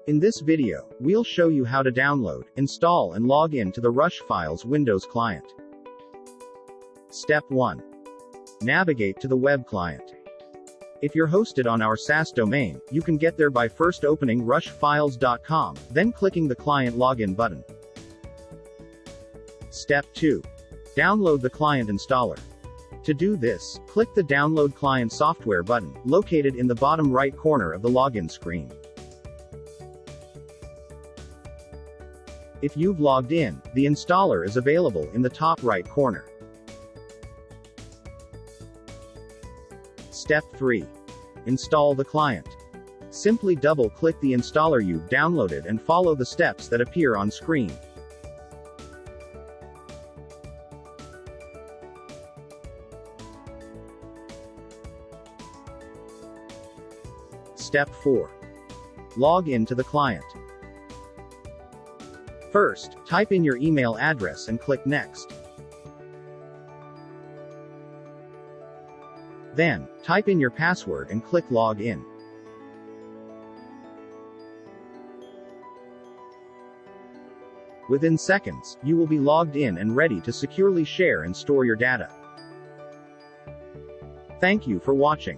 In this video, we'll show you how to download, install and log in to the RushFiles Windows Client. Step 1. Navigate to the web client. If you're hosted on our SaaS domain, you can get there by first opening rushfiles.com, then clicking the client login button. Step 2. Download the client installer. To do this, click the Download Client Software button, located in the bottom right corner of the login screen. If you've logged in, the installer is available in the top right corner. Step 3. Install the client. Simply double-click the installer you've downloaded and follow the steps that appear on screen. Step 4. Log in to the client. First, type in your email address and click Next. Then, type in your password and click Log in. Within seconds, you will be logged in and ready to securely share and store your data. Thank you for watching.